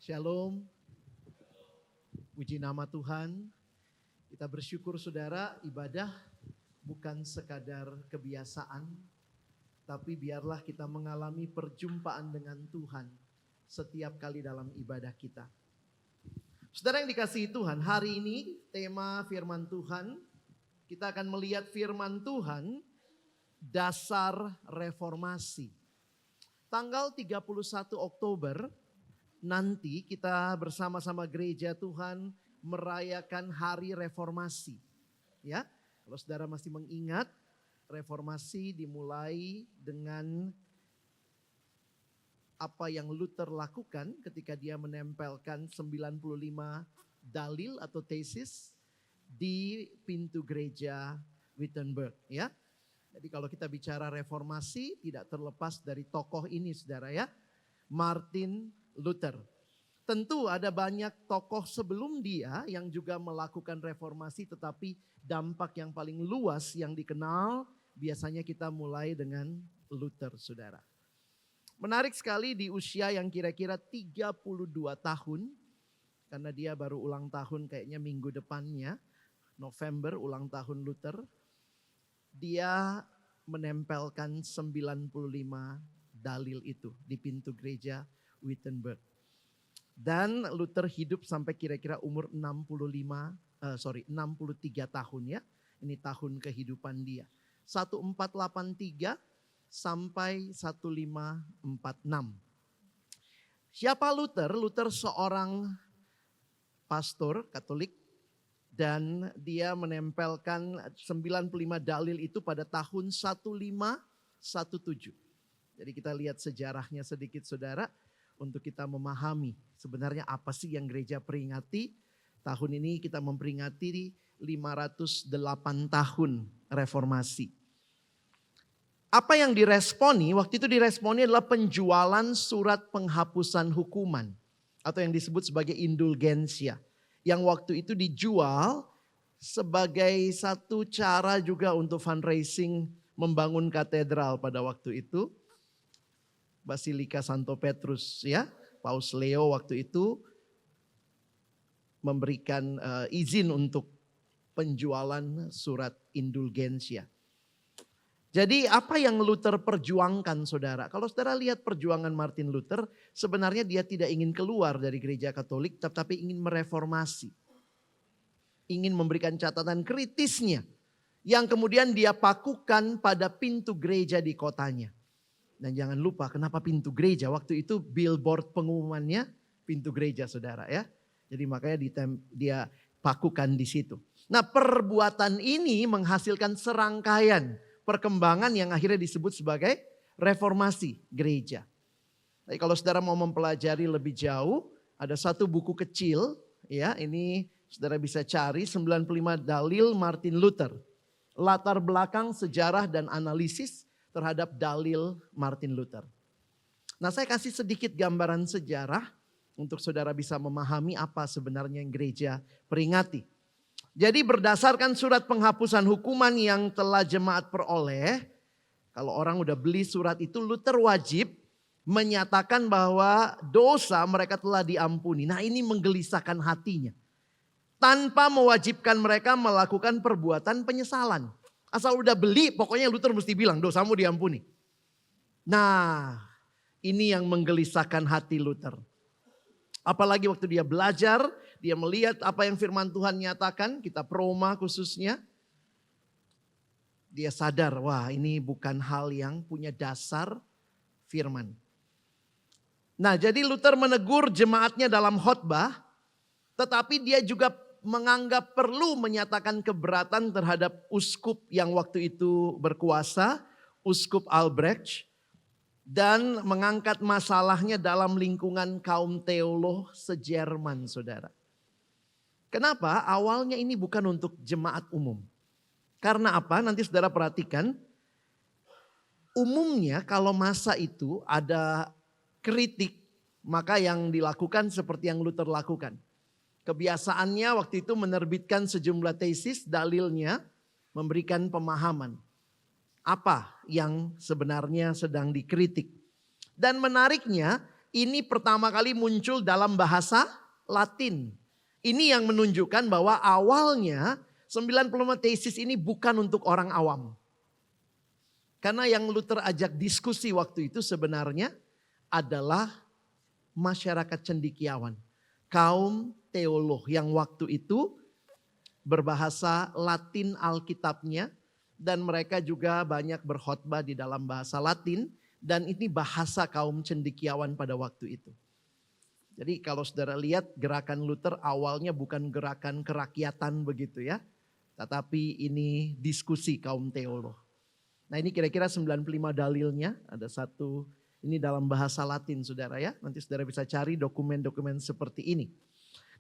Shalom, puji nama Tuhan. Kita bersyukur saudara, ibadah bukan sekadar kebiasaan, tapi biarlah kita mengalami perjumpaan dengan Tuhan setiap kali dalam ibadah kita. Saudara yang dikasihi Tuhan, hari ini tema firman Tuhan, kita akan melihat firman Tuhan dasar reformasi. Tanggal 31 Oktober nanti kita bersama-sama gereja Tuhan merayakan hari reformasi. Ya, kalau saudara masih mengingat, reformasi dimulai dengan apa yang Luther lakukan ketika dia menempelkan 95 dalil atau tesis di pintu gereja Wittenberg. Ya, jadi kalau kita bicara reformasi tidak terlepas dari tokoh ini saudara ya, Martin Luther. Tentu ada banyak tokoh sebelum dia yang juga melakukan reformasi, tetapi dampak yang paling luas yang dikenal biasanya kita mulai dengan Luther saudara. Menarik sekali di usia yang kira-kira 32 tahun, karena dia baru ulang tahun kayaknya minggu depannya, November ulang tahun Luther, dia menempelkan 95 dalil itu di pintu gereja Wittenberg. Dan Luther hidup sampai kira-kira umur 63 tahun ya. Ini tahun kehidupan dia. 1483 sampai 1546. Siapa Luther? Luther seorang pastor Katolik dan dia menempelkan 95 dalil itu pada tahun 1517. Jadi kita lihat sejarahnya sedikit saudara. Untuk kita memahami sebenarnya apa sih yang gereja peringati. Tahun ini kita memperingati 508 tahun reformasi. Apa yang diresponi, waktu itu diresponi adalah penjualan surat penghapusan hukuman. Atau yang disebut sebagai indulgensia. Yang waktu itu dijual sebagai satu cara juga untuk fundraising membangun katedral pada waktu itu. Basilika Santo Petrus ya, Paus Leo waktu itu memberikan izin untuk penjualan surat indulgensia. Jadi apa yang Luther perjuangkan saudara? Kalau saudara lihat perjuangan Martin Luther, sebenarnya dia tidak ingin keluar dari gereja Katolik, tetapi ingin mereformasi. Ingin memberikan catatan kritisnya, yang kemudian dia pakukan pada pintu gereja di kotanya. Dan jangan lupa kenapa pintu gereja, waktu itu billboard pengumumannya pintu gereja saudara ya. Jadi makanya dia pakukan di situ. Nah perbuatan ini menghasilkan serangkaian perkembangan yang akhirnya disebut sebagai reformasi gereja. Jadi kalau saudara mau mempelajari lebih jauh, ada satu buku kecil ya, ini saudara bisa cari 95 dalil Martin Luther. Latar belakang sejarah dan analisis terhadap dalil Martin Luther. Nah saya kasih sedikit gambaran sejarah untuk saudara bisa memahami apa sebenarnya yang gereja peringati. Jadi berdasarkan surat penghapusan hukuman yang telah jemaat peroleh, kalau orang udah beli surat itu, Luther wajib menyatakan bahwa dosa mereka telah diampuni. Nah ini menggelisahkan hatinya. Tanpa mewajibkan mereka melakukan perbuatan penyesalan. Asal udah beli, pokoknya Luther mesti bilang dosamu diampuni. Nah, ini yang menggelisahkan hati Luther. Apalagi waktu dia belajar, dia melihat apa yang firman Tuhan nyatakan, kitab Roma khususnya. Dia sadar, wah ini bukan hal yang punya dasar firman. Nah, jadi Luther menegur jemaatnya dalam khotbah, tetapi dia juga menganggap perlu menyatakan keberatan terhadap uskup yang waktu itu berkuasa, Uskup Albrecht, dan mengangkat masalahnya dalam lingkungan kaum teolog se-Jerman saudara. Kenapa? Awalnya ini bukan untuk jemaat umum. Karena apa? Nanti saudara perhatikan, umumnya kalau masa itu ada kritik, maka yang dilakukan seperti yang Luther lakukan. Kebiasaannya waktu itu menerbitkan sejumlah tesis, dalilnya memberikan pemahaman. Apa yang sebenarnya sedang dikritik. Dan menariknya ini pertama kali muncul dalam bahasa Latin. Ini yang menunjukkan bahwa awalnya 95 tesis ini bukan untuk orang awam. Karena yang Luther ajak diskusi waktu itu sebenarnya adalah masyarakat cendekiawan. Kaum teolog yang waktu itu berbahasa Latin Alkitabnya. Dan mereka juga banyak berkhotbah di dalam bahasa Latin. Dan ini bahasa kaum cendekiawan pada waktu itu. Jadi kalau saudara lihat gerakan Luther awalnya bukan gerakan kerakyatan begitu ya. Tetapi ini diskusi kaum teolog. Nah ini kira-kira 95 dalilnya. Ada satu, ini dalam bahasa Latin saudara ya. Nanti saudara bisa cari dokumen-dokumen seperti ini.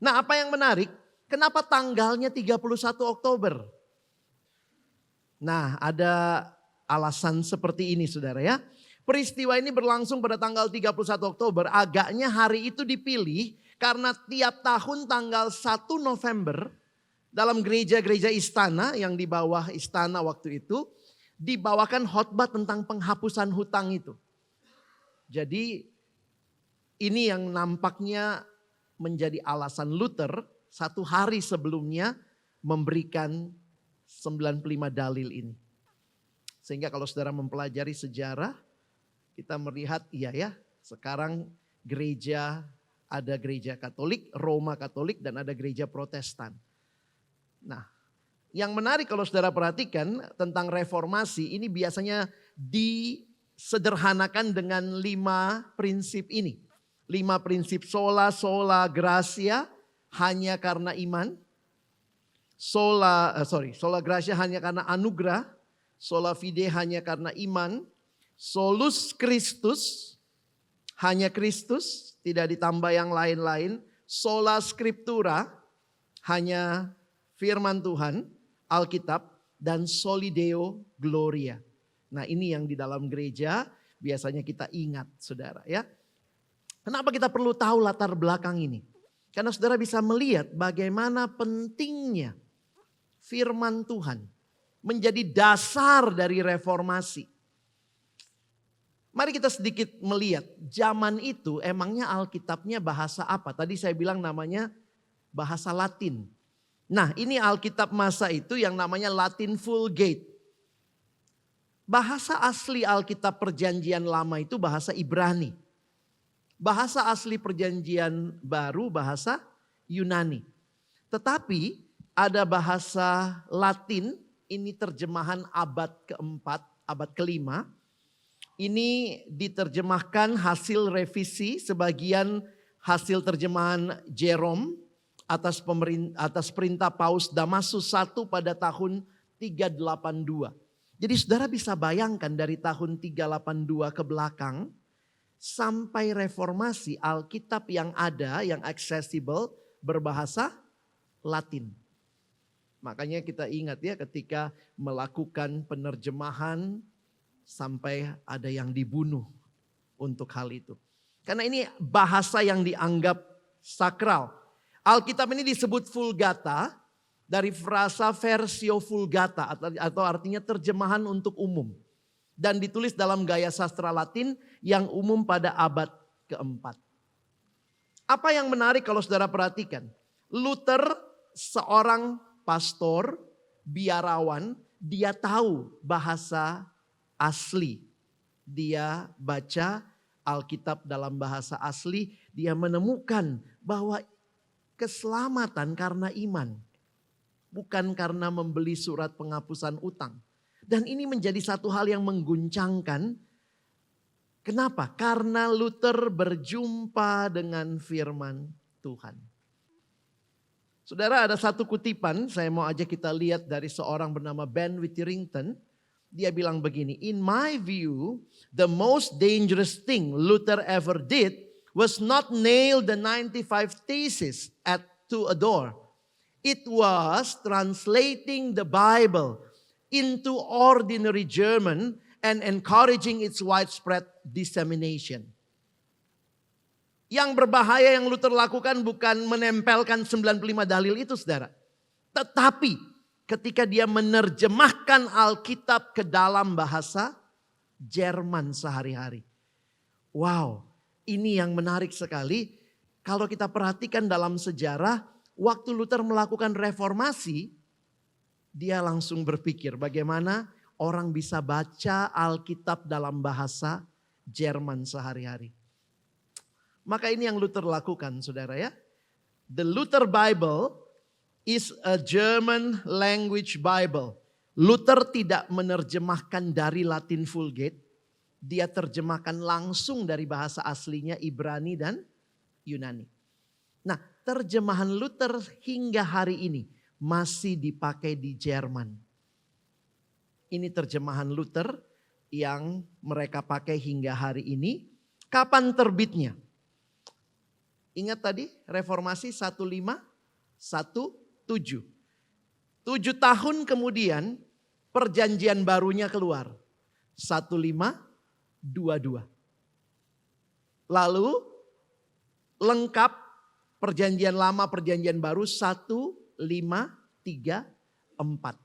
Nah apa yang menarik, kenapa tanggalnya 31 Oktober? Nah ada alasan seperti ini saudara ya. Peristiwa ini berlangsung pada tanggal 31 Oktober. Agaknya hari itu dipilih karena tiap tahun tanggal 1 November dalam gereja-gereja istana yang di bawah istana waktu itu dibawakan khotbah tentang penghapusan hutang itu. Jadi ini yang nampaknya menjadi alasan Luther satu hari sebelumnya memberikan 95 dalil ini. Sehingga kalau saudara mempelajari sejarah, kita melihat iya ya, sekarang ada gereja Katolik, Roma Katolik dan ada gereja Protestan. Nah, yang menarik kalau saudara perhatikan tentang reformasi ini biasanya disederhanakan dengan 5 prinsip ini. 5 prinsip sola gratia hanya karena iman. Sola gratia hanya karena anugerah. Sola fide hanya karena iman. Solus Christus, hanya Kristus, tidak ditambah yang lain-lain. Sola Scriptura, hanya firman Tuhan, Alkitab, dan Soli Deo Gloria. Nah ini yang di dalam gereja biasanya kita ingat saudara ya. Kenapa kita perlu tahu latar belakang ini? Karena saudara bisa melihat bagaimana pentingnya firman Tuhan menjadi dasar dari reformasi. Mari kita sedikit melihat zaman itu emangnya Alkitabnya bahasa apa? Tadi saya bilang namanya bahasa Latin. Nah ini Alkitab masa itu yang namanya Latin Vulgate. Bahasa asli Alkitab perjanjian lama itu bahasa Ibrani. Bahasa asli perjanjian baru bahasa Yunani. Tetapi ada bahasa Latin, ini terjemahan abad keempat, abad kelima. Ini diterjemahkan hasil revisi, sebagian hasil terjemahan Jerome atas perintah Paus Damasus I pada tahun 382. Jadi saudara bisa bayangkan dari tahun 382 ke belakang sampai reformasi Alkitab yang ada, yang accessible berbahasa Latin. Makanya kita ingat ya ketika melakukan penerjemahan sampai ada yang dibunuh untuk hal itu. Karena ini bahasa yang dianggap sakral. Alkitab ini disebut Vulgata dari frasa versio vulgata atau artinya terjemahan untuk umum. Dan ditulis dalam gaya sastra Latin yang umum pada abad keempat. Apa yang menarik kalau saudara perhatikan. Luther seorang pastor, biarawan, dia tahu bahasa asli. Dia baca Alkitab dalam bahasa asli, dia menemukan bahwa keselamatan karena iman. Bukan karena membeli surat penghapusan utang. Dan ini menjadi satu hal yang mengguncangkan. Kenapa? Karena Luther berjumpa dengan firman Tuhan. Saudara ada satu kutipan, saya mau ajak kita lihat dari seorang bernama Ben Witherington. Dia bilang begini, in my view, the most dangerous thing Luther ever did was not nail the 95 theses to a door. It was translating the Bible into ordinary German and encouraging its widespread dissemination. Yang berbahaya yang Luther lakukan bukan menempelkan 95 dalil itu saudara. Tetapi ketika dia menerjemahkan Alkitab ke dalam bahasa Jerman sehari-hari. Wow, Ini yang menarik sekali. Kalau kita perhatikan dalam sejarah, waktu Luther melakukan reformasi, dia langsung berpikir bagaimana orang bisa baca Alkitab dalam bahasa Jerman sehari-hari. Maka ini yang Luther lakukan, saudara ya. The Luther Bible is a German language Bible. Luther tidak menerjemahkan dari Latin Vulgate. Dia terjemahkan langsung dari bahasa aslinya Ibrani dan Yunani. Nah, terjemahan Luther hingga hari ini masih dipakai di Jerman. Ini terjemahan Luther yang mereka pakai hingga hari ini. Kapan terbitnya? Ingat tadi reformasi 1517. 7 tahun kemudian perjanjian barunya keluar. 1522. Lalu lengkap perjanjian lama perjanjian baru 1534.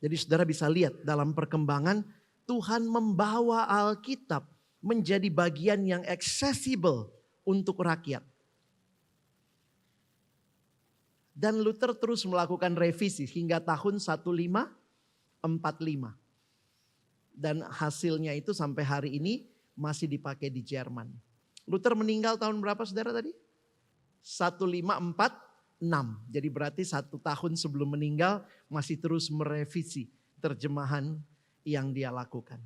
Jadi saudara bisa lihat dalam perkembangan Tuhan membawa Alkitab menjadi bagian yang accessible untuk rakyat. Dan Luther terus melakukan revisi hingga tahun 1545. Dan hasilnya itu sampai hari ini masih dipakai di Jerman. Luther meninggal tahun berapa saudara tadi? 1546. Jadi berarti 1 tahun sebelum meninggal masih terus merevisi terjemahan yang dia lakukan.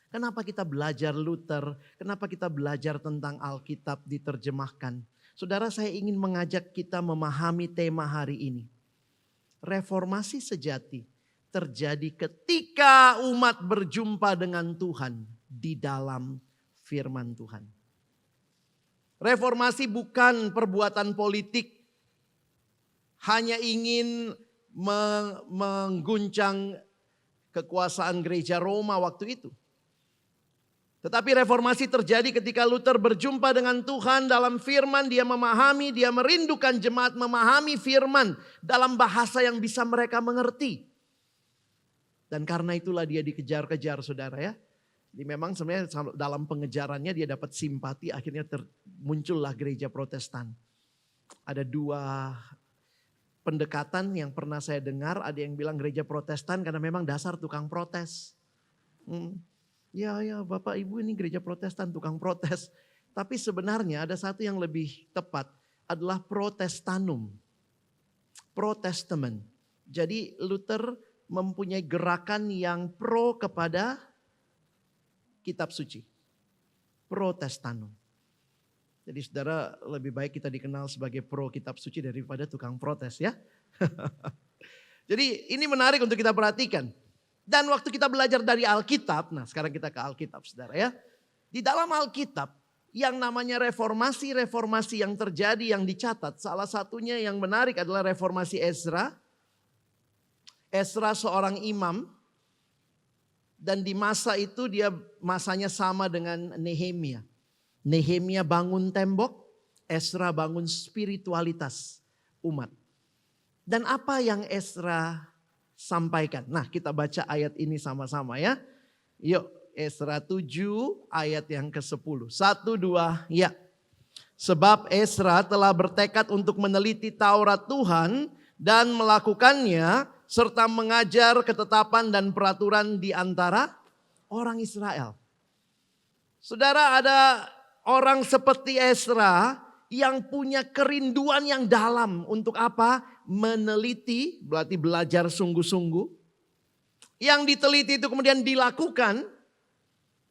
Kenapa kita belajar Luther? Kenapa kita belajar tentang Alkitab diterjemahkan? Saudara, saya ingin mengajak kita memahami tema hari ini. Reformasi sejati terjadi ketika umat berjumpa dengan Tuhan di dalam firman Tuhan. Reformasi bukan perbuatan politik, hanya ingin mengguncang kekuasaan gereja Roma waktu itu. Tetapi reformasi terjadi ketika Luther berjumpa dengan Tuhan dalam firman. Dia memahami, dia merindukan jemaat memahami firman dalam bahasa yang bisa mereka mengerti. Dan karena itulah dia dikejar-kejar saudara ya. Jadi memang sebenarnya dalam pengejarannya dia dapat simpati, akhirnya muncullah gereja Protestan. Ada 2 pendekatan yang pernah saya dengar, ada yang bilang gereja Protestan karena memang dasar tukang protes. Ya Bapak Ibu ini gereja Protestan tukang protes. Tapi sebenarnya ada satu yang lebih tepat adalah Protestanum. Protestamen. Jadi Luther mempunyai gerakan yang pro kepada kitab suci. Protestanum. Jadi saudara lebih baik kita dikenal sebagai pro kitab suci daripada tukang protes ya. Jadi ini menarik untuk kita perhatikan. Dan waktu kita belajar dari Alkitab, nah sekarang kita ke Alkitab saudara ya. Di dalam Alkitab yang namanya reformasi yang terjadi yang dicatat. Salah satunya yang menarik adalah reformasi Ezra. Ezra seorang imam. Dan di masa itu dia masanya sama dengan Nehemia. Nehemia bangun tembok, Ezra bangun spiritualitas umat. Dan apa yang Ezra sampaikan? Nah kita baca ayat ini sama-sama ya. Yuk Ezra 7 ayat yang ke-10. 1, 2 ya. Sebab Ezra telah bertekad untuk meneliti Taurat Tuhan dan melakukannya serta mengajar ketetapan dan peraturan di antara orang Israel. Saudara, ada orang seperti Ezra yang punya kerinduan yang dalam untuk apa? Meneliti, berarti belajar sungguh-sungguh. Yang diteliti itu kemudian dilakukan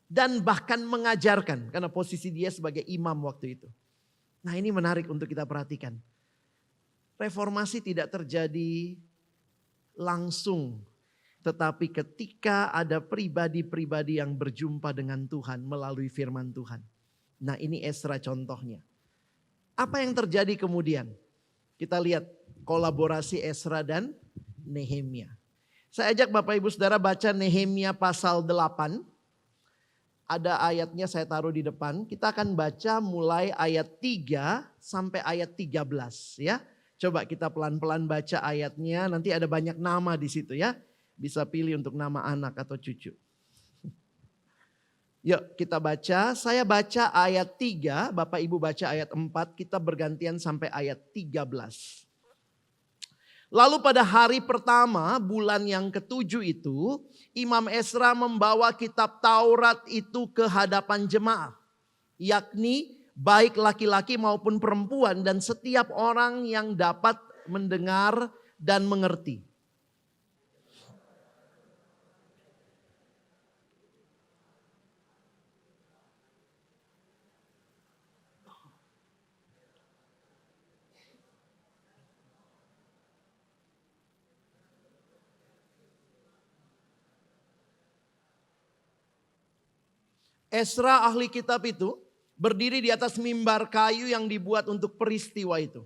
dan bahkan mengajarkan. Karena posisi dia sebagai imam waktu itu. Nah ini menarik untuk kita perhatikan. Reformasi tidak terjadi langsung. Tetapi ketika ada pribadi-pribadi yang berjumpa dengan Tuhan melalui firman Tuhan. Nah ini Ezra contohnya. Apa yang terjadi kemudian? Kita lihat kolaborasi Ezra dan Nehemia. Saya ajak Bapak Ibu Saudara baca Nehemia pasal 8. Ada ayatnya saya taruh di depan. Kita akan baca mulai ayat 3 sampai ayat 13 ya. Coba kita pelan-pelan baca ayatnya. Nanti ada banyak nama di situ ya. Bisa pilih untuk nama anak atau cucu. Yuk kita baca, saya baca ayat 3, Bapak Ibu baca ayat 4, kita bergantian sampai ayat 13. Lalu pada hari pertama bulan yang ketujuh itu, Imam Ezra membawa kitab Taurat itu ke hadapan jemaat. Yakni baik laki-laki maupun perempuan dan setiap orang yang dapat mendengar dan mengerti. Ezra ahli kitab itu berdiri di atas mimbar kayu yang dibuat untuk peristiwa itu.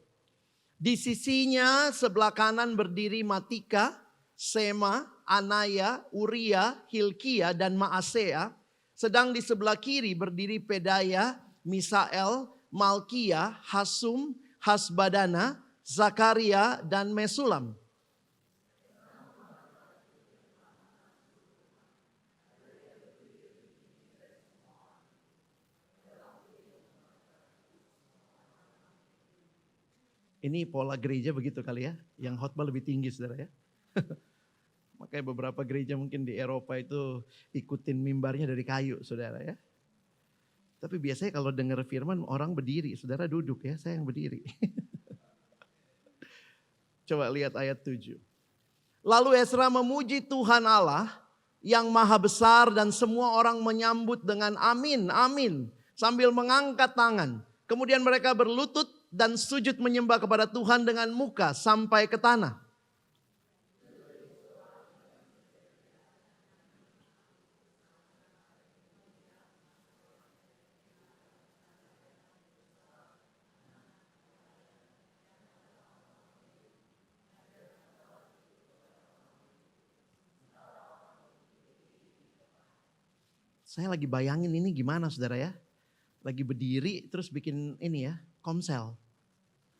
Di sisinya sebelah kanan berdiri Matika, Sema, Anaya, Uria, Hilkia, dan Maasea. Sedang di sebelah kiri berdiri Pedaya, Misael, Malkia, Hasum, Hasbadana, Zakaria, dan Mesulam. Ini pola gereja begitu kali ya, yang khotbah lebih tinggi saudara ya. Makanya beberapa gereja mungkin di Eropa itu ikutin mimbarnya dari kayu saudara ya. Tapi biasanya kalau dengar firman orang berdiri, saudara duduk ya, saya yang berdiri. Coba lihat ayat 7. Lalu Ezra memuji Tuhan Allah yang maha besar dan semua orang menyambut dengan amin, amin. Sambil mengangkat tangan. Kemudian mereka berlutut dan sujud menyembah kepada Tuhan dengan muka sampai ke tanah. Saya lagi bayangin ini gimana saudara ya. Lagi berdiri terus bikin ini ya, komsel.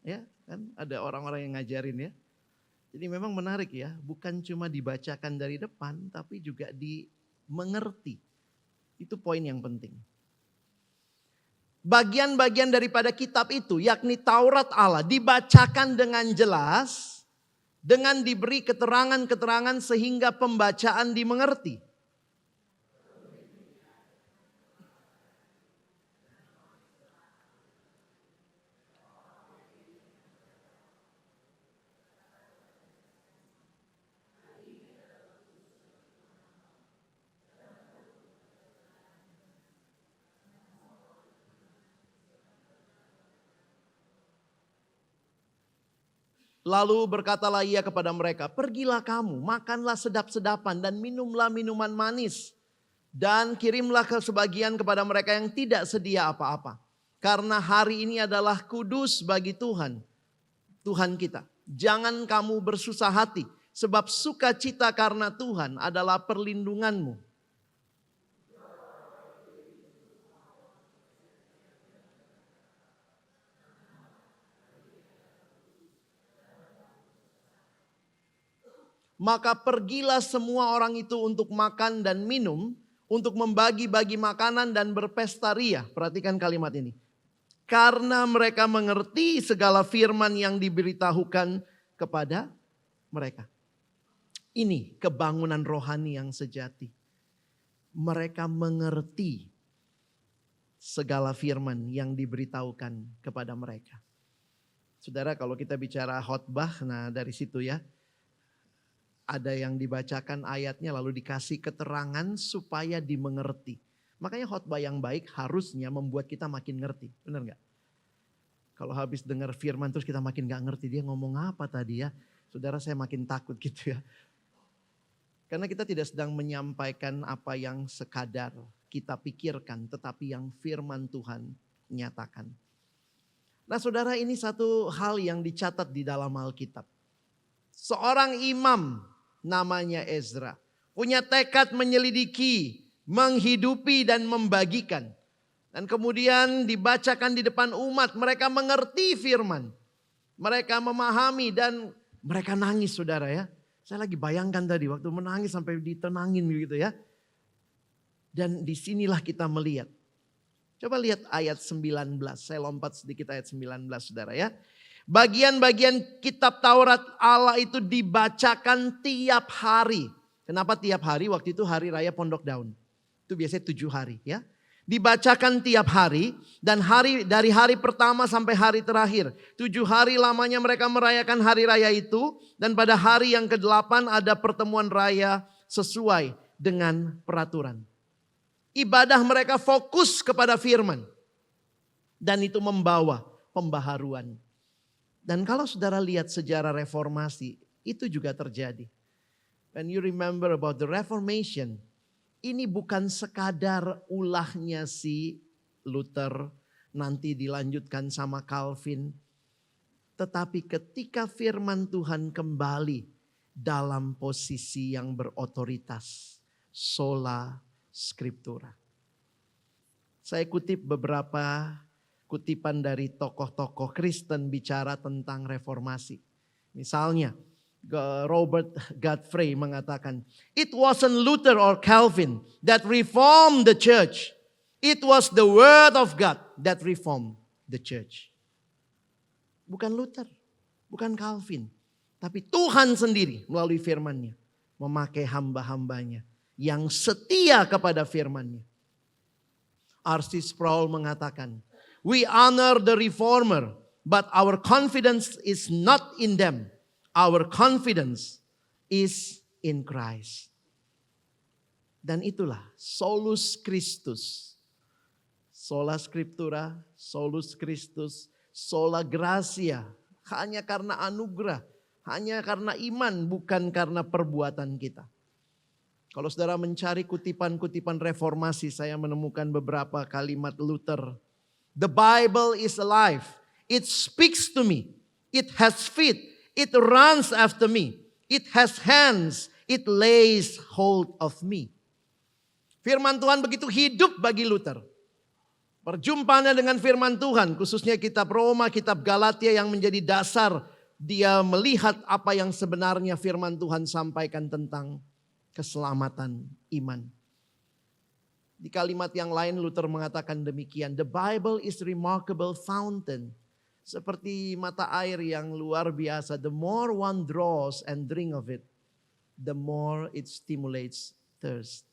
Ya kan ada orang-orang yang ngajarin ya. Jadi memang menarik ya, bukan cuma dibacakan dari depan tapi juga dimengerti. Itu poin yang penting. Bagian-bagian daripada kitab itu yakni Taurat Allah dibacakan dengan jelas. Dengan diberi keterangan-keterangan sehingga pembacaan dimengerti. Lalu berkatalah ia kepada mereka, pergilah kamu, makanlah sedap-sedapan dan minumlah minuman manis. Dan kirimlah sebagian kepada mereka yang tidak sedia apa-apa. Karena hari ini adalah kudus bagi Tuhan, Tuhan kita. Jangan kamu bersusah hati, sebab sukacita karena Tuhan adalah perlindunganmu. Maka pergilah semua orang itu untuk makan dan minum, untuk membagi-bagi makanan dan berpesta ria. Perhatikan kalimat ini. Karena mereka mengerti segala firman yang diberitahukan kepada mereka. Ini kebangunan rohani yang sejati. Mereka mengerti segala firman yang diberitahukan kepada mereka. Saudara, kalau kita bicara khotbah, nah dari situ ya. Ada yang dibacakan ayatnya lalu dikasih keterangan supaya dimengerti. Makanya khotbah yang baik harusnya membuat kita makin ngerti. Benar gak? Kalau habis dengar firman terus kita makin gak ngerti dia ngomong apa tadi ya. Saudara saya makin takut gitu ya. Karena kita tidak sedang menyampaikan apa yang sekadar kita pikirkan. Tetapi yang firman Tuhan nyatakan. Nah saudara ini satu hal yang dicatat di dalam Alkitab. Seorang imam namanya Ezra. Punya tekad menyelidiki, menghidupi dan membagikan. Dan kemudian dibacakan di depan umat. Mereka mengerti firman. Mereka memahami dan mereka nangis saudara ya. Saya lagi bayangkan tadi waktu menangis sampai ditenangin gitu ya. Dan disinilah kita melihat. Coba lihat ayat 19. Saya lompat sedikit ayat 19 saudara ya. Bagian-bagian kitab Taurat Allah itu dibacakan tiap hari. Kenapa tiap hari? Waktu itu hari raya Pondok Daun. Itu biasanya 7 hari ya. Dibacakan tiap hari dan dari hari pertama sampai hari terakhir. 7 hari lamanya mereka merayakan hari raya itu. Dan pada hari yang ke-8 ada pertemuan raya sesuai dengan peraturan. Ibadah mereka fokus kepada firman. Dan itu membawa pembaharuan. Dan kalau saudara lihat sejarah reformasi, itu juga terjadi. When you remember about the Reformation, ini bukan sekadar ulahnya si Luther, nanti dilanjutkan sama Calvin. Tetapi ketika firman Tuhan kembali dalam posisi yang berotoritas, sola scriptura. Saya kutip beberapa kutipan dari tokoh-tokoh Kristen bicara tentang reformasi. Misalnya Robert Godfrey mengatakan, it wasn't Luther or Calvin that reformed the church. It was the word of God that reformed the church. Bukan Luther, bukan Calvin. Tapi Tuhan sendiri melalui firman-Nya memakai hamba-hambanya yang setia kepada firman-Nya. R.C. Sproul mengatakan, we honor the reformer, but our confidence is not in them. Our confidence is in Christ. Dan itulah solus Christus. Sola scriptura, solus Christus, sola gratia. Hanya karena anugerah, hanya karena iman, bukan karena perbuatan kita. Kalau saudara mencari kutipan-kutipan reformasi, saya menemukan beberapa kalimat Luther. The Bible is alive. It speaks to me. It has feet. It runs after me. It has hands. It lays hold of me. Firman Tuhan begitu hidup bagi Luther. Perjumpaannya dengan firman Tuhan, khususnya kitab Roma, kitab Galatia yang menjadi dasar dia melihat apa yang sebenarnya firman Tuhan sampaikan tentang keselamatan iman. Di kalimat yang lain Luther mengatakan demikian. The Bible is remarkable fountain. Seperti mata air yang luar biasa. The more one draws and drink of it, the more it stimulates thirst.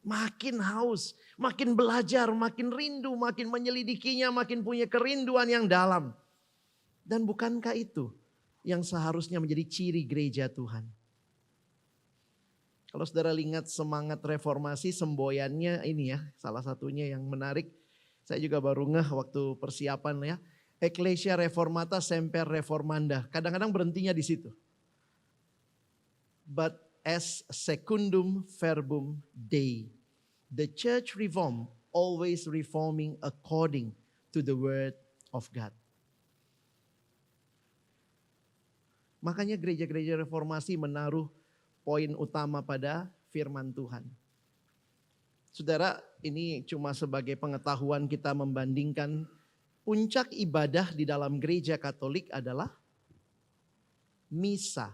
Makin haus, makin belajar, makin rindu, makin menyelidikinya, makin punya kerinduan yang dalam. Dan bukankah itu yang seharusnya menjadi ciri gereja Tuhan? Kalau saudara ingat semangat reformasi, semboyannya ini ya, salah satunya yang menarik. Saya juga baru ngeh waktu persiapan ya. Ecclesia Reformata Semper Reformanda. Kadang-kadang berhentinya di situ. But as secundum verbum Dei. The church reform, always reforming according to the word of God. Makanya gereja-gereja reformasi menaruh poin utama pada firman Tuhan. Saudara, ini cuma sebagai pengetahuan kita membandingkan puncak ibadah di dalam gereja Katolik adalah misa.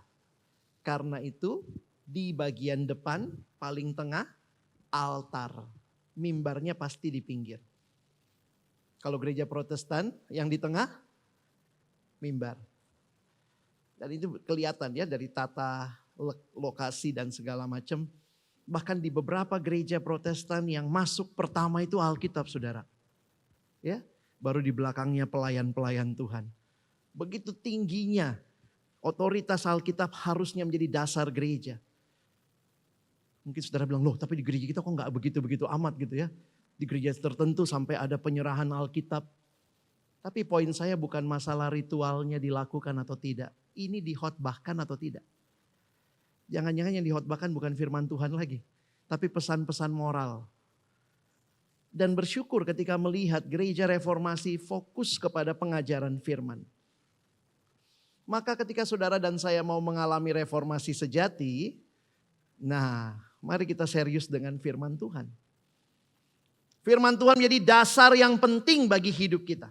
Karena itu di bagian depan paling tengah altar. Mimbarnya pasti di pinggir. Kalau gereja Protestan yang di tengah mimbar. Dan itu kelihatan ya dari tata lokasi dan segala macam. Bahkan di beberapa gereja Protestan yang masuk pertama itu Alkitab, saudara. Ya, baru di belakangnya pelayan-pelayan Tuhan. Begitu tingginya otoritas Alkitab harusnya menjadi dasar gereja. Mungkin saudara bilang, loh tapi di gereja kita kok gak begitu-begitu amat gitu ya. Di gereja tertentu sampai ada penyerahan Alkitab. Tapi poin saya bukan masalah ritualnya dilakukan atau tidak. Ini dihotbahkan atau tidak. Jangan-jangan yang dihotbahkan bukan firman Tuhan lagi. Tapi pesan-pesan moral. Dan bersyukur ketika melihat gereja reformasi fokus kepada pengajaran firman. Maka ketika saudara dan saya mau mengalami reformasi sejati. Nah, mari kita serius dengan firman Tuhan. Firman Tuhan menjadi dasar yang penting bagi hidup kita.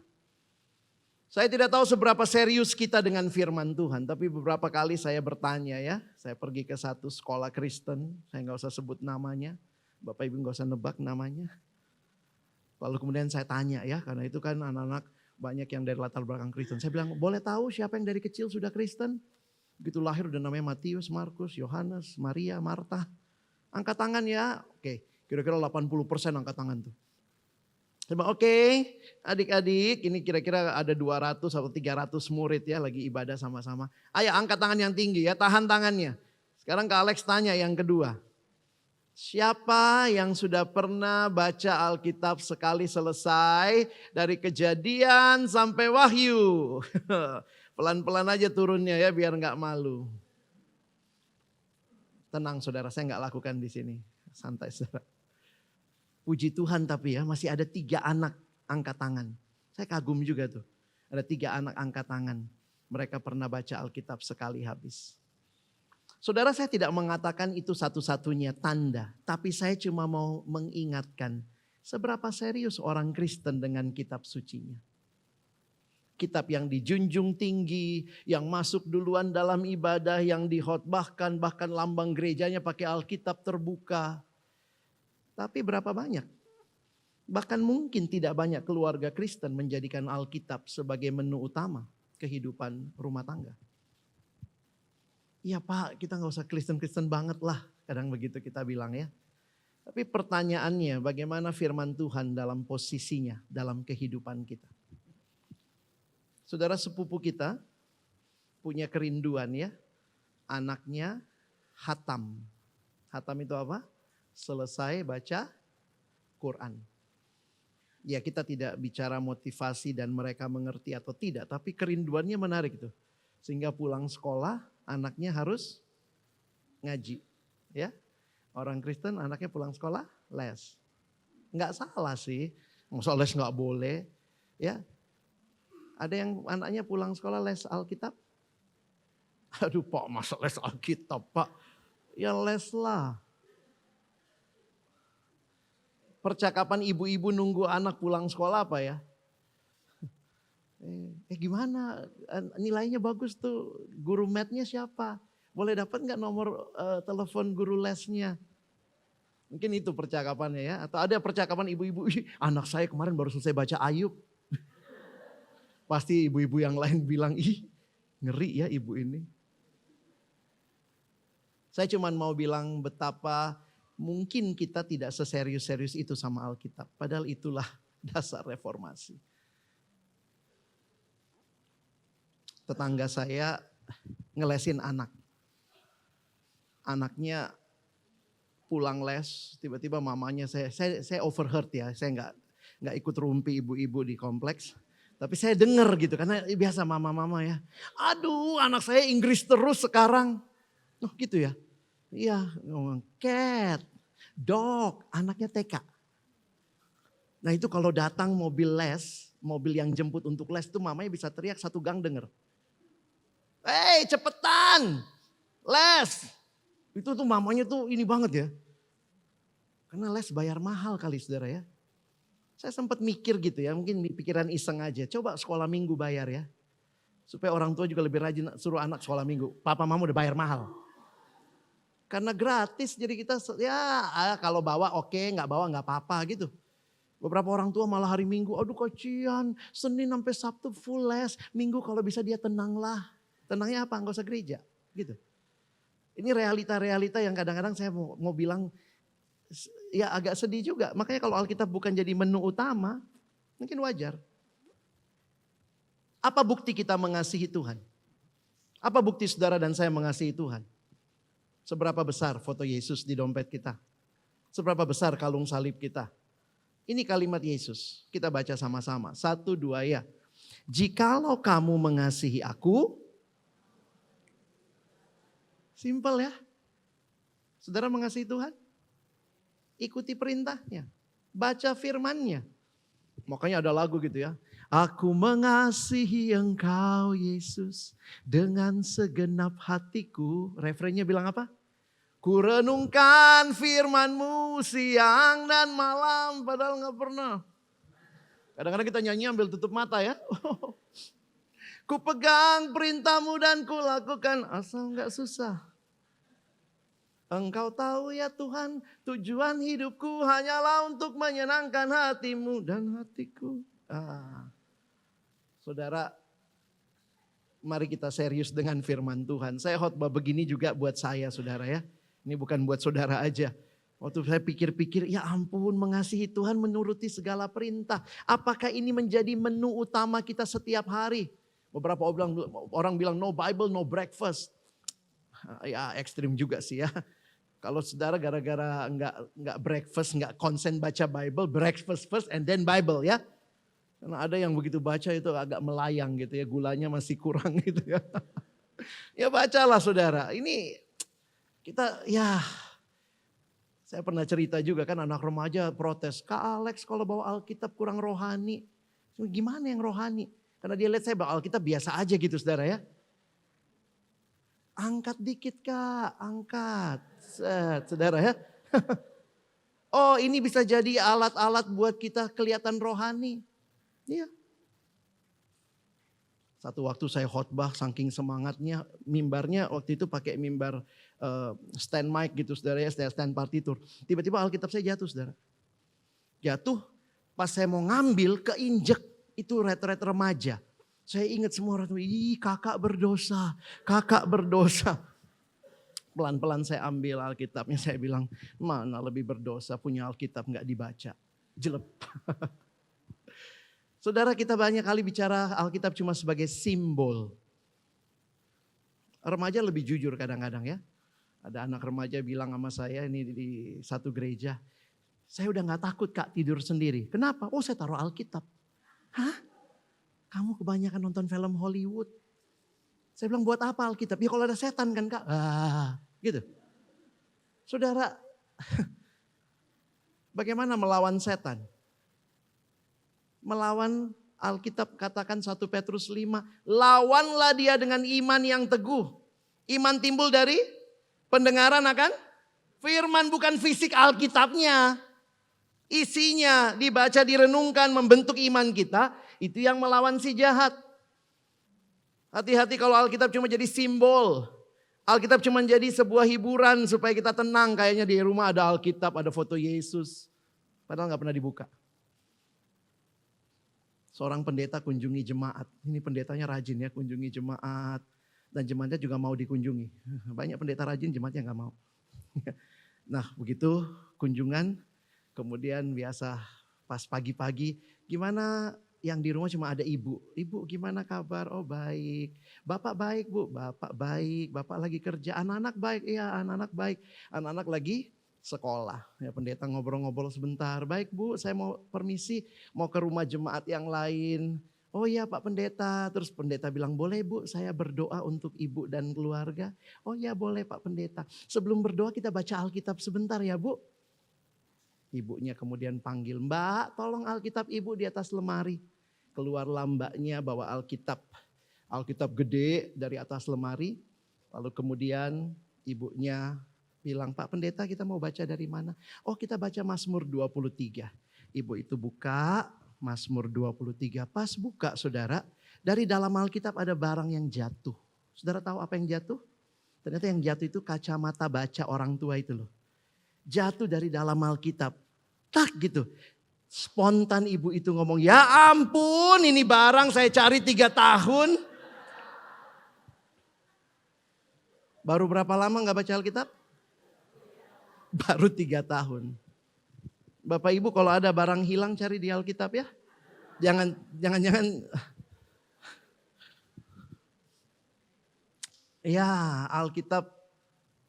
Saya tidak tahu seberapa serius kita dengan firman Tuhan. Tapi beberapa kali saya bertanya ya. Saya pergi ke satu sekolah Kristen. Saya gak usah sebut namanya. Bapak Ibu gak usah nebak namanya. Lalu kemudian saya tanya ya, karena itu kan anak-anak banyak yang dari latar belakang Kristen. Saya bilang, boleh tahu siapa yang dari kecil sudah Kristen? Begitu lahir udah namanya Matius, Markus, Yohanes, Maria, Marta. Angkat tangan ya. Oke, kira-kira 80% angkat tangan tuh. Saya bilang, oke, adik-adik, ini kira-kira ada 200 atau 300 murid ya lagi ibadah sama-sama. Ayo angkat tangan yang tinggi ya, tahan tangannya. Sekarang Kak Alex tanya yang kedua. Siapa yang sudah pernah baca Alkitab sekali selesai dari Kejadian sampai Wahyu? Pelan-pelan aja turunnya ya biar nggak malu. Tenang saudara, saya nggak lakukan di sini. Santai saudara. Puji Tuhan tapi ya masih ada 3 anak angkat tangan. Saya kagum juga tuh. Ada 3 anak angkat tangan. Mereka pernah baca Alkitab sekali habis. Saudara, saya tidak mengatakan itu satu-satunya tanda. Tapi saya cuma mau mengingatkan seberapa serius orang Kristen dengan kitab sucinya. Kitab yang dijunjung tinggi, yang masuk duluan dalam ibadah, yang dihotbahkan, bahkan lambang gerejanya pakai Alkitab terbuka. Tapi berapa banyak? Bahkan mungkin tidak banyak keluarga Kristen menjadikan Alkitab sebagai menu utama kehidupan rumah tangga. Iya Pak, kita gak usah Kristen-Kristen banget lah. Kadang begitu kita bilang ya. Tapi pertanyaannya bagaimana firman Tuhan dalam posisinya dalam kehidupan kita. Saudara sepupu kita punya kerinduan ya. Anaknya hatam. Hatam itu apa? Selesai baca Quran. Ya kita tidak bicara motivasi dan mereka mengerti atau tidak. Tapi kerinduannya menarik tuh. Sehingga pulang sekolah anaknya harus ngaji. Ya, orang Kristen anaknya pulang sekolah les. Nggak salah sih. Masa les nggak boleh. Ya, ada yang anaknya pulang sekolah les Alkitab. Aduh Pak, masa les Alkitab Pak? Ya les lah. Percakapan ibu-ibu nunggu anak pulang sekolah apa ya? Gimana nilainya bagus tuh, guru mathnya siapa? Boleh dapat gak nomor telepon guru lesnya? Mungkin itu percakapannya ya. Atau ada percakapan ibu-ibu, anak saya kemarin baru selesai baca Ayub. Pasti ibu-ibu yang lain bilang, ih ngeri ya ibu ini. Saya cuma mau bilang betapa mungkin kita tidak seserius-serius itu sama Alkitab. Padahal itulah dasar reformasi. Tetangga saya ngelesin anak. Anaknya pulang les, tiba-tiba mamanya saya overheard ya. Saya nggak ikut rumpi ibu-ibu di kompleks. Tapi saya dengar gitu karena biasa mama-mama ya. Aduh anak saya Inggris terus sekarang. Oh gitu ya. Iya ngomong cat, dog, anaknya TK. Nah itu kalau datang mobil les, mobil yang jemput untuk les tuh mamanya bisa teriak 1 gang denger. Hei cepetan, les. Itu tuh mamanya tuh ini banget ya. Karena les bayar mahal kali saudara ya. Saya sempat mikir gitu ya, mungkin pikiran iseng aja. Coba sekolah minggu bayar ya. Supaya orang tua juga lebih rajin suruh anak sekolah minggu. Papa mama udah bayar mahal. Karena gratis jadi kita ya kalau bawa oke, nggak bawa nggak apa-apa gitu. Beberapa orang tua malah hari Minggu, aduh kasihan, Senin sampai Sabtu full les, Minggu kalau bisa dia tenanglah. Tenangnya apa? Nggak usah gereja gitu. Ini realita-realita yang kadang-kadang saya mau bilang ya agak sedih juga. Makanya kalau Alkitab bukan jadi menu utama, mungkin wajar. Apa bukti kita mengasihi Tuhan? Apa bukti saudara dan saya mengasihi Tuhan? Seberapa besar foto Yesus di dompet kita? Seberapa besar kalung salib kita? Ini kalimat Yesus. Kita baca sama-sama. 1, 2 ya. Jikalau kamu mengasihi aku. Simpel ya. Saudara mengasihi Tuhan? Ikuti perintahnya. Baca firman-Nya. Makanya ada lagu gitu ya. Aku mengasihi engkau Yesus dengan segenap hatiku. Refrennya bilang apa? Ku renungkan firman-Mu siang dan malam. Padahal gak pernah. Kadang-kadang kita nyanyi ambil tutup mata ya. Ku pegang perintah-Mu dan ku lakukan asal gak susah. Engkau tahu ya Tuhan, tujuan hidupku hanyalah untuk menyenangkan hatimu dan hatiku. Saudara, mari kita serius dengan firman Tuhan. Saya khotbah begini juga buat saya saudara ya. Ini bukan buat saudara aja. Waktu saya pikir-pikir, ya ampun, mengasihi Tuhan menuruti segala perintah. Apakah ini menjadi menu utama kita setiap hari? Beberapa orang bilang no Bible, no breakfast. Ya ekstrim juga sih ya. Kalau saudara gara-gara nggak breakfast, nggak konsen baca Bible, breakfast first and then Bible ya. Karena ada yang begitu baca itu agak melayang gitu ya, gulanya masih kurang gitu ya. Ya bacalah saudara, ini kita ya, saya pernah cerita juga kan anak remaja protes, Kak Alex kalau bawa Alkitab kurang rohani. Gimana yang rohani? Karena dia lihat saya bawa Alkitab biasa aja gitu saudara ya. Angkat dikit Kak, angkat. Saudara ya. Oh ini bisa jadi alat-alat buat kita kelihatan rohani. Iya. Satu waktu saya khotbah saking semangatnya, mimbarnya waktu itu pakai mimbar stand mic gitu saudara ya, stand partitur. Tiba-tiba Alkitab saya jatuh saudara. Jatuh pas saya mau ngambil keinjek itu ret-ret remaja. Saya ingat semua orang, kakak berdosa, kakak berdosa. Pelan-pelan saya ambil Alkitabnya, saya bilang, mana lebih berdosa punya Alkitab gak dibaca. Jelep. Saudara, kita banyak kali bicara Alkitab cuma sebagai simbol. Remaja lebih jujur kadang-kadang ya. Ada anak remaja bilang sama saya ini di satu gereja, saya udah gak takut Kak tidur sendiri. Kenapa? Oh saya taruh Alkitab. Hah? Kamu kebanyakan nonton film Hollywood. Saya bilang buat apa Alkitab? Ya kalau ada setan kan Kak. Gitu. Saudara, bagaimana melawan setan? Melawan Alkitab katakan 1 Petrus 5. Lawanlah dia dengan iman yang teguh. Iman timbul dari pendengaran akan firman, bukan fisik Alkitabnya. Isinya dibaca, direnungkan, membentuk iman kita. Itu yang melawan si jahat. Hati-hati kalau Alkitab cuma jadi simbol. Alkitab cuma jadi sebuah hiburan supaya kita tenang. Kayaknya di rumah ada Alkitab, ada foto Yesus. Padahal gak pernah dibuka. Seorang pendeta kunjungi jemaat. Ini pendetanya rajin ya, kunjungi jemaat. Dan jemaatnya juga mau dikunjungi. Banyak pendeta rajin, jemaatnya gak mau. Nah begitu kunjungan. Kemudian biasa pas pagi-pagi, gimana yang di rumah cuma ada ibu. Ibu gimana kabar? Oh baik. Bapak baik bu, bapak baik. Bapak lagi kerja, anak-anak baik. Iya anak-anak baik. Anak-anak lagi sekolah. Ya pendeta ngobrol-ngobrol sebentar. Baik bu, saya mau permisi mau ke rumah jemaat yang lain. Oh iya Pak Pendeta. Terus pendeta bilang boleh bu saya berdoa untuk ibu dan keluarga. Oh iya boleh Pak Pendeta. Sebelum berdoa kita baca Alkitab sebentar ya bu. Ibunya kemudian panggil, Mbak tolong Alkitab ibu di atas lemari. Keluarlah mbaknya bawa Alkitab. Alkitab gede dari atas lemari. Lalu kemudian ibunya bilang, Pak Pendeta kita mau baca dari mana? Oh kita baca Mazmur 23. Ibu itu buka Mazmur 23. Pas buka saudara, dari dalam Alkitab ada barang yang jatuh. Saudara tahu apa yang jatuh? Ternyata yang jatuh itu kacamata baca orang tua itu loh. Jatuh dari dalam Alkitab. Tak gitu. Spontan ibu itu ngomong, ya ampun ini barang saya cari 3 tahun. Baru berapa lama gak baca Alkitab? Baru 3 tahun. Bapak ibu kalau ada barang hilang cari di Alkitab ya. Jangan. Ya Alkitab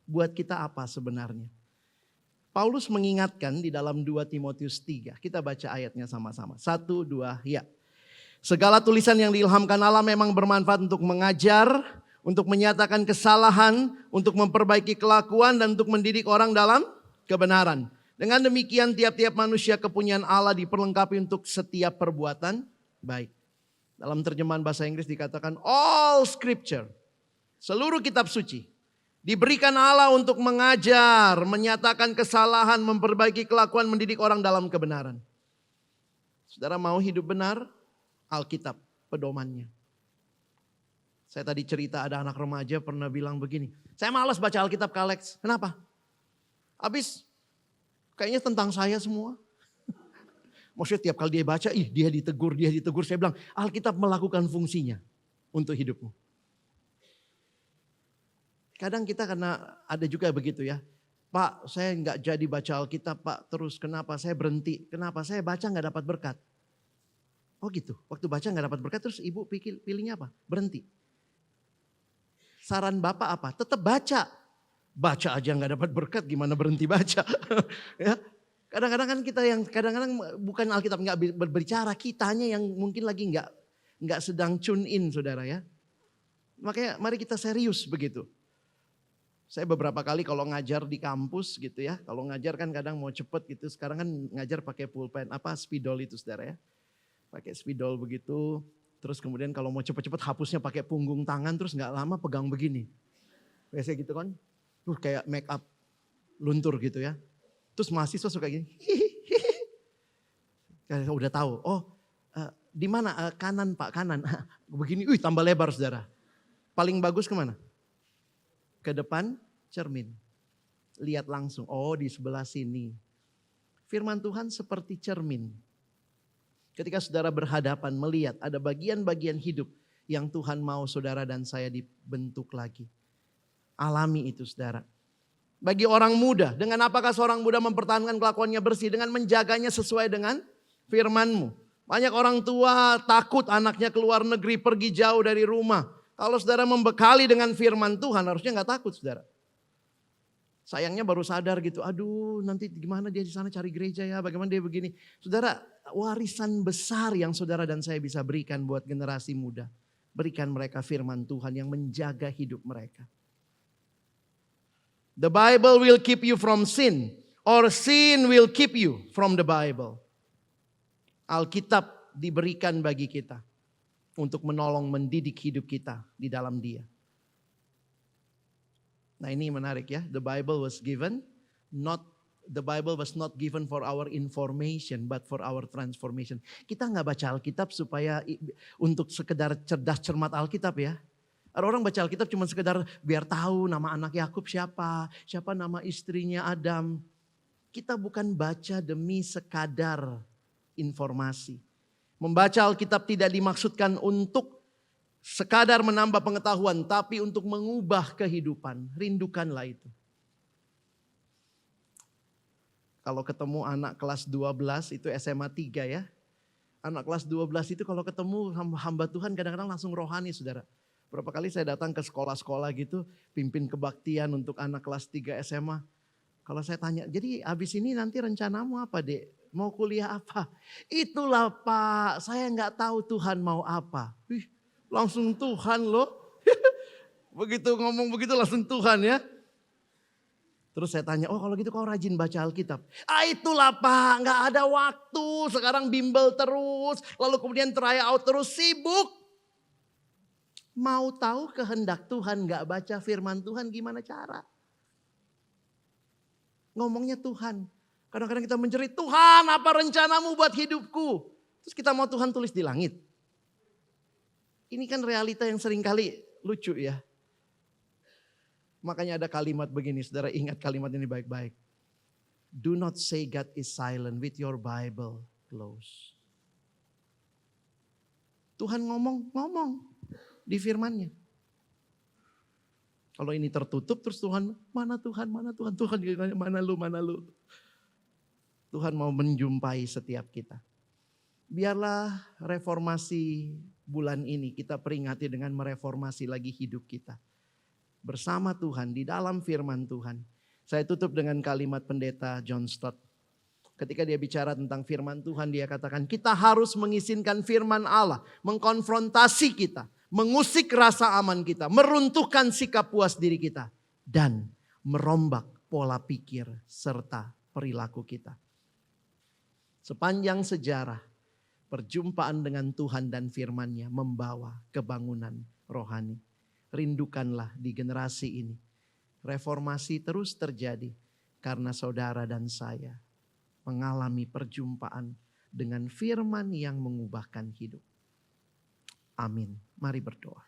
buat kita apa sebenarnya? Paulus mengingatkan di dalam 2 Timotius 3. Kita baca ayatnya sama-sama. 1, 2, ya. Segala tulisan yang diilhamkan Allah memang bermanfaat untuk mengajar, untuk menyatakan kesalahan, untuk memperbaiki kelakuan dan untuk mendidik orang dalam kebenaran. Dengan demikian tiap-tiap manusia kepunyaan Allah diperlengkapi untuk setiap perbuatan baik. Dalam terjemahan bahasa Inggris dikatakan all scripture, seluruh kitab suci diberikan Allah untuk mengajar, menyatakan kesalahan, memperbaiki kelakuan, mendidik orang dalam kebenaran. Saudara mau hidup benar? Alkitab pedomannya. Saya tadi cerita ada anak remaja pernah bilang begini, saya malas baca Alkitab Kak Alex. Kenapa? Habis kayaknya tentang saya semua. Maksudnya tiap kali dia baca, dia ditegur. Saya bilang, Alkitab melakukan fungsinya untuk hidupmu. Kadang kita karena ada juga begitu ya. Pak, saya nggak jadi baca Alkitab, Pak. Terus kenapa saya berhenti? Kenapa saya baca nggak dapat berkat? Oh gitu, waktu baca nggak dapat berkat, terus ibu pilihnya apa? Berhenti. Saran Bapak apa? Tetap baca. Baca aja nggak dapat berkat, gimana berhenti baca? Ya, kadang-kadang kan kita yang kadang-kadang bukan Alkitab nggak berbicara, kitanya yang mungkin lagi nggak sedang tune in, saudara ya. Makanya mari kita serius begitu. Saya beberapa kali kalau ngajar di kampus gitu ya, kalau ngajar kan kadang mau cepet gitu. Sekarang kan ngajar pakai pulpen, spidol itu saudara ya, pakai spidol begitu. Terus kemudian kalau mau cepet-cepet hapusnya pakai punggung tangan, terus nggak lama pegang begini. Biasa gitu kan. Kayak make up luntur gitu ya. Terus mahasiswa suka gini. Udah tahu. Di mana? Kanan Pak, kanan. Begini, tambah lebar saudara. Paling bagus kemana? Ke depan cermin. Lihat langsung. Di sebelah sini. Firman Tuhan seperti cermin. Ketika saudara berhadapan melihat ada bagian-bagian hidup yang Tuhan mau saudara dan saya dibentuk lagi. Alami itu saudara. Bagi orang muda, dengan apakah seorang muda mempertahankan kelakuannya bersih? Dengan menjaganya sesuai dengan firman-Mu. Banyak orang tua takut anaknya keluar negeri, pergi jauh dari rumah. Kalau saudara membekali dengan firman Tuhan, harusnya gak takut saudara. Sayangnya baru sadar gitu, aduh nanti gimana dia di sana cari gereja ya, bagaimana dia begini. Saudara, warisan besar yang saudara dan saya bisa berikan buat generasi muda. Berikan mereka firman Tuhan yang menjaga hidup mereka. The Bible will keep you from sin, or sin will keep you from the Bible. Alkitab diberikan bagi kita untuk menolong mendidik hidup kita di dalam Dia. Nah ini menarik ya, the Bible was not given for our information, but for our transformation. Kita nggak baca Alkitab supaya untuk sekedar cerdas cermat Alkitab ya. Orang baca Alkitab cuma sekedar biar tahu nama anak Yakub siapa nama istrinya Adam. Kita bukan baca demi sekadar informasi. Membaca Alkitab tidak dimaksudkan untuk sekadar menambah pengetahuan, tapi untuk mengubah kehidupan. Rindukanlah itu. Kalau ketemu anak kelas 12 itu SMA 3 ya. Anak kelas 12 itu kalau ketemu hamba Tuhan kadang-kadang langsung rohani saudara. Berapa kali saya datang ke sekolah-sekolah gitu, pimpin kebaktian untuk anak kelas 3 SMA. Kalau saya tanya, jadi habis ini nanti rencanamu apa dek? Mau kuliah apa? Itulah Pak, saya nggak tahu Tuhan mau apa. Langsung Tuhan loh. Begitu ngomong begitu langsung Tuhan ya. Terus saya tanya, kalau gitu kau rajin baca Alkitab. Itulah Pak, nggak ada waktu. Sekarang bimbel terus, lalu kemudian try out terus, sibuk. Mau tahu kehendak Tuhan gak baca firman Tuhan gimana cara? Ngomongnya Tuhan. Kadang-kadang kita menjerit, Tuhan apa rencanamu buat hidupku? Terus kita mau Tuhan tulis di langit. Ini kan realita yang seringkali lucu ya. Makanya ada kalimat begini, saudara ingat kalimat ini baik-baik. Do not say God is silent with your Bible close. Tuhan ngomong di firman-Nya. Kalau ini tertutup terus Tuhan, mana Tuhan, Tuhan mana lu. Tuhan mau menjumpai setiap kita. Biarlah reformasi bulan ini kita peringati dengan mereformasi lagi hidup kita. Bersama Tuhan di dalam firman Tuhan. Saya tutup dengan kalimat pendeta John Stott. Ketika dia bicara tentang firman Tuhan, dia katakan kita harus mengizinkan firman Allah mengkonfrontasi kita, mengusik rasa aman kita, meruntuhkan sikap puas diri kita, dan merombak pola pikir serta perilaku kita. Sepanjang sejarah, perjumpaan dengan Tuhan dan firman-Nya membawa kebangunan rohani. Rindukanlah di generasi ini. Reformasi terus terjadi karena saudara dan saya mengalami perjumpaan dengan firman yang mengubahkan hidup. Amin. Mari berdoa.